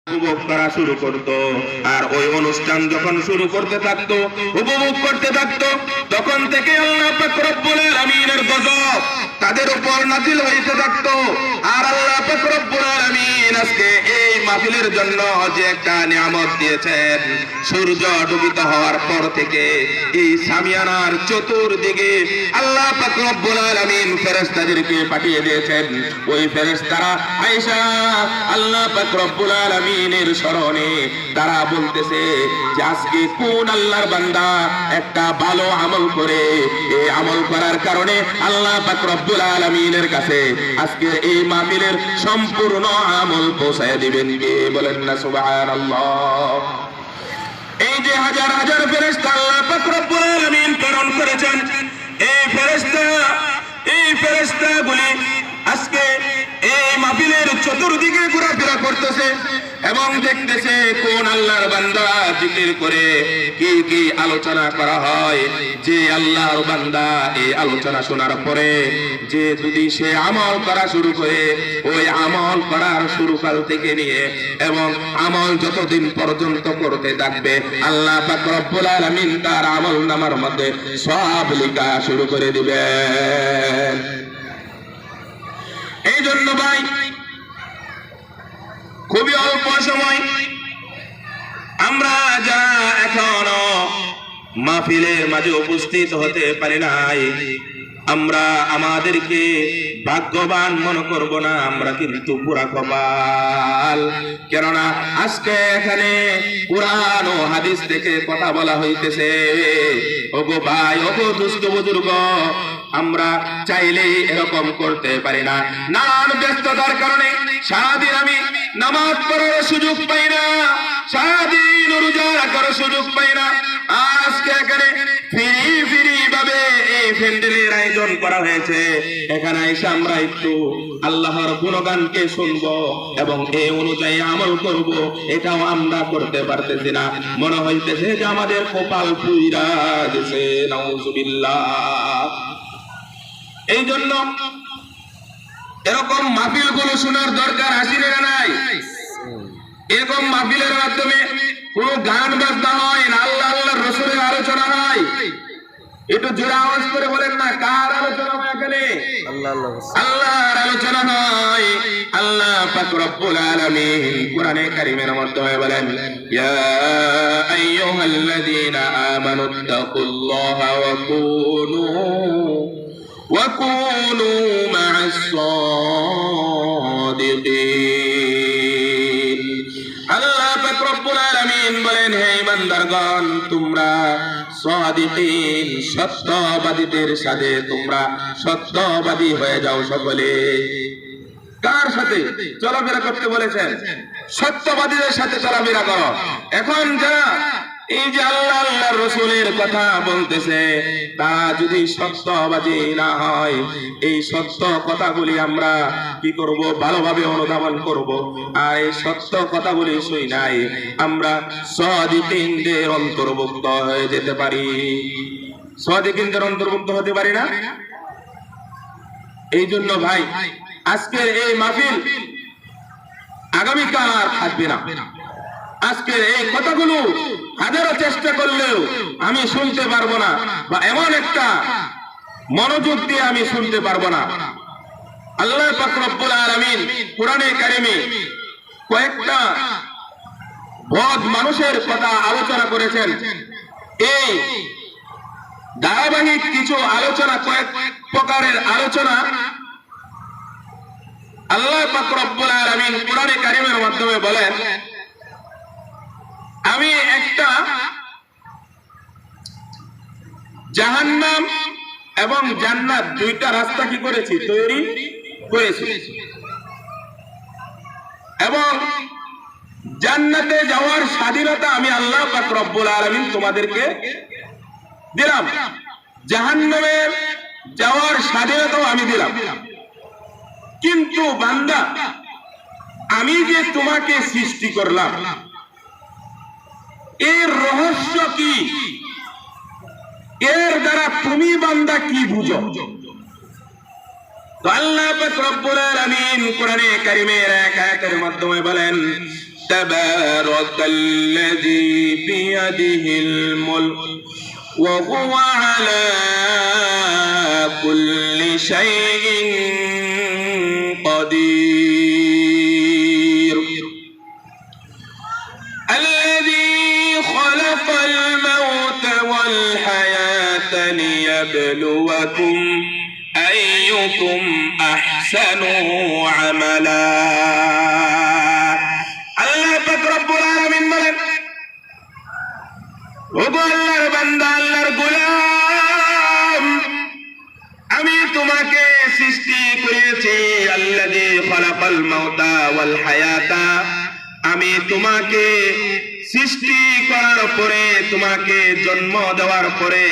উপভোগ করা শুরু করত। আর ওই অনুষ্ঠান যখন শুরু করতে থাকতো, উপভোগ করতে থাকতো, তখন থেকে আল্লাহ পাক রব্বুল আলামিনের গজব তাদের উপর নাযিল হইতে থাকতো। আর আল্লাহ পাক রব্বুল আলামিন আজকে এই মাহফিলের জন্য যে একটা নিয়ামত দিয়েছেন, সূর্য ডুবিত হওয়ার পর থেকে এই সামিয়ানার চতুর্দিকে আল্লাহ পাক রব্বুল আলামিন ফেরেশতাদেরকে পাঠিয়ে দিয়েছেন। ওই ফেরেশতারা আয়েশা আল্লাহ পাক রব্বুল আলামিনের স্মরণে তারা বলতেছে যে আজকে কোন আল্লাহর বান্দা একটা ভালো আমল করে, এই আমল করার কারণে আল্লাহ পাক রব্বুল আলামিনের কাছে আজকে এই মাহফিলের সম্পূর্ণ আমল পৌঁছায় দিবেন। কে বলেন না সুবহানাল্লাহ। এই যে হাজার হাজার ফেরেশতা আল্লাহ পাক রব্বুল আলামিন প্রেরণ করেছেন, এই ফেরেশতাগুলি আজকে এই মাহফিলের চতুর্দিকে ঘোরাফেরা করতেছে এবং দেখতেছে কোন আল্লাহর বান্দা জিকির করে, কি কি আলোচনা করা হয়। যে আল্লাহর বান্দা এই আলোচনা শোনার পরে যে যদি সে আমল করা শুরু করে, ওই আমল করার শুরুকাল থেকে নিয়ে এবং আমল যতদিন পর্যন্ত করতে থাকবে, আল্লাহ পাক রব্বুল আলামিন তার আমল নামার মধ্যে সব লেখা শুরু করে দিবেন। এই জন্য ভাই, খুবই অল্প সময় আমরা যারা এখনো মাহফিলের মাঝে উপস্থিত হতে পারি নাই, আমরা আমাদেরকে ভাগ্যবান মনে করব না, আমরা কিন্তু পুরা কপাল। কেননা আজকে এখানে কুরআন ও হাদিস থেকে কথা বলা হইতেছে। ওগো ভাই, ওগো দুস্থ বুজুর্গ, আমরা চাইলেই এরকম করতে পারি না। নানান ব্যস্ততার কারণে সারাদিন আমি নামাজ পড়ার সুযোগ পাই না, সারাদিন রোজা রাখার সুযোগ পাই না। আজকে এখানে ফিরি ভাবে এই প্যান্ডেলের আয়োজন করা হয়েছে, এখানে এসে আমরা একটু আল্লাহর গুণগানকে শুনবো এবং এই অনুযায়ী আমল করব, এটাও আমরা করতে পারতেছি না। মনে হইতেছে যে আমাদের কপাল পুইরা গেছে, নাউজুবিল্লাহ। এই জন্য এরকম মাহফিল গুলো শোনার দরকার আছে না নাই? এরকম মাহফিলের মাধ্যমে কোন গান বাজনা হয় না, আল্লাহ আল্লাহর রাসূলের আলোচনা হয়। একটু জোরে আওয়াজ করে বলেন না, কার আলোচনা হয় এখানে? আল্লাহর আলোচনা হয়। আল্লাহ পাক রব্বুল আলামিন কোরআনে কারীমের মাধ্যমে বলেন, ইয়া আইয়ুহাল্লাযীনা আমানুত্তাকুল্লাহা ওয়া কুনু মা'আস সাদিকিন। আল্লাহ পাক রব্বুল আলামিন বলেন, হে ইমানদারগণ, তোমরা সাদিকিন, সত্যবাদীদের সাথে তোমরা সত্যবাদী হয়ে যাও সকলে। কার সাথে চলাফেরা করতে বলেছেন? সত্যবাদীদের সাথে চলাফেরা করো। এখন যারা এই যে আল্লাহ আল্লাহর রাসূলের কথা বলতেছে, তা যদি সত্যবাদী না হয়, এই সত্য কথাগুলি আমরা কি করব? ভালোভাবে অনুধাবন করব। আর এই সত্য কথাগুলি শুই নাই, আমরা সাদিকিনদের অন্তর্ভুক্ত হয়ে যেতে পারি। সাদিকিনদের অন্তর্ভুক্ত হতে পারি না? এই জন্য ভাই, আজকের এই মাহফিল আগামীকাল আর থাকবে না। আজকের এই কথাগুলো হাজারো চেষ্টা করলেও আমি শুনতে পারবো না, বা এমন একটা মনোযোগ দিয়ে আমি শুনতে পারবো না। আল্লাহ পাক রব্বুল আলামিন কোরআনে কারিমে কয়েকটা বদ মানুষের কথা আলোচনা করেছেন। এই ধারাবাহিক কিছু আলোচনা, কয়েক প্রকারের আলোচনা আল্লাহ পাক রব্বুল আলামিন কোরআনে কারিমের মাধ্যমে বলেন, আমি একটা জাহান্নাম এবং জান্নাত, দুইটা রাস্তা কি করেছি? তৈরি করেছি। এবং জান্নাতে যাওয়ার স্বাধীনতা আমি আল্লাহ পাক রব্বুল আলামিন তোমাদেরকে দিলাম, জাহান্নামে যাওয়ার স্বাধীনতাও আমি দিলাম। কিন্তু বান্দা, আমি যে তোমাকে সৃষ্টি করলাম, এর রহস্য কি? এর দ্বারা তুমি বান্দা কি বুঝো? তো আল্লাহ পাক রব্বুল আলামিন কোরআনে কারীমের এক আয়াতের মাধ্যমে বলেন, তাবারাকাল্লাযী বিয়াদিহিল মুলক ওয়া হুয়া আলা কুল্লি শাইইন قدير الذي خلق الموت والحياة ليبلوكم أيكم أحسن عملا الله পাক রব্বুল আলামিন বলেন ওগো আল্লাহর বান্দা আল্লাহর গোলাম আমি তোমাকে সৃষ্টি করেছি আল্লাযী খালাকাল মাউতা ওয়াল হায়াতা আমি তোমাকে সৃষ্টি করার পরে তোমাকে জন্ম দেওয়ার পরে